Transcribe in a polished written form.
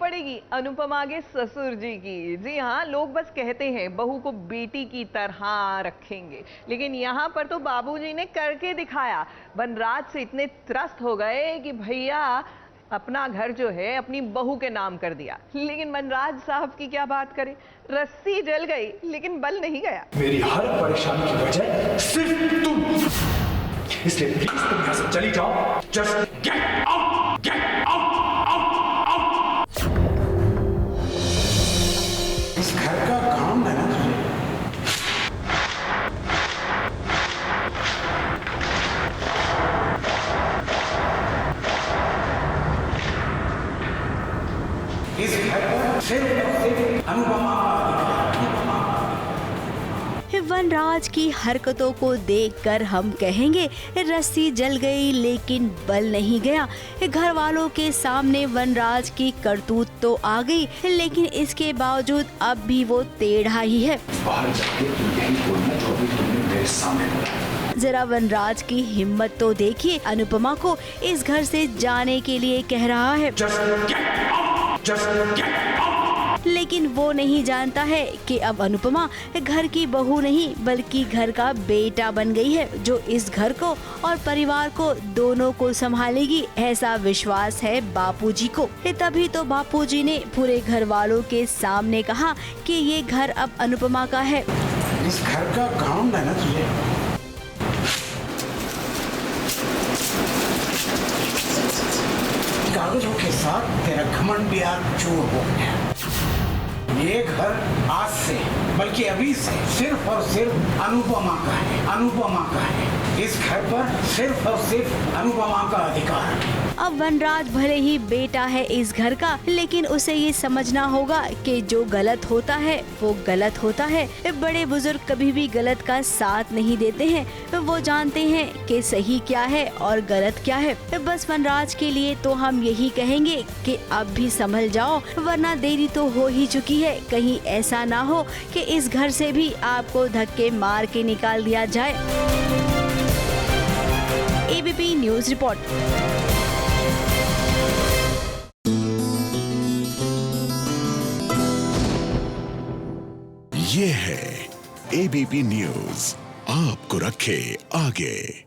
पड़ेगी अनुपमा के ससुर जी की। जी हाँ, लोग बस कहते हैं बहू को बेटी की तरह रखेंगे, लेकिन यहाँ पर तो बाबूजी ने करके दिखाया। वनराज से इतने त्रस्त हो गए कि भैया अपना घर जो है अपनी बहू के नाम कर दिया। लेकिन वनराज साहब की क्या बात करें, रस्सी जल गई लेकिन बल नहीं गया। मेरी हर परेशानी की वजह सिर्फ तुम, इसलिए प्लीज तुम यहाँ से चली जाओ। Just get out, get out, out, out. इस घर का काम है ना तुझे। इस घर पर सिर्फ अनुपमा वनराज की हरकतों को देखकर हम कहेंगे रस्सी जल गई लेकिन बल नहीं गया। घर वालों के सामने वनराज की करतूत तो आ गई, लेकिन इसके बावजूद अब भी वो टेढ़ा ही है। बाहर जाके तुम यही बोलना जो भी तुमने मेरे सामने बोला। जरा वनराज की हिम्मत तो देखिए, अनुपमा को इस घर से जाने के लिए कह रहा है। Just get out, just get out. लेकिन वो नहीं जानता है कि अब अनुपमा घर की बहू नहीं बल्कि घर का बेटा बन गई है, जो इस घर को और परिवार को दोनों को संभालेगी। ऐसा विश्वास है बापूजी को। तभी तो बापूजी ने पूरे घर वालों के सामने कहा कि ये घर अब अनुपमा का है। इस घर का काम है ना तुझे। कागजों के साथ तेरा घमंड भी आज चूर हो गया। ये घर आज से बल्कि अभी से सिर्फ और सिर्फ अनुपमा का है, अनुपमा का है। इस घर पर सिर्फ और सिर्फ अनुपमा का अधिकार है। अब वनराज भले ही बेटा है इस घर का, लेकिन उसे ये समझना होगा कि जो गलत होता है वो गलत होता है। बड़े बुजुर्ग कभी भी गलत का साथ नहीं देते हैं, वो जानते हैं कि सही क्या है और गलत क्या है। बस वनराज के लिए तो हम यही कहेंगे कि अब भी संभल जाओ, वरना देरी तो हो ही चुकी है। कहीं ऐसा ना हो कि इस घर से भी आपको धक्के मार के निकाल दिया जाए। ABP news report. ये है एबीपी न्यूज, आपको रखे आगे।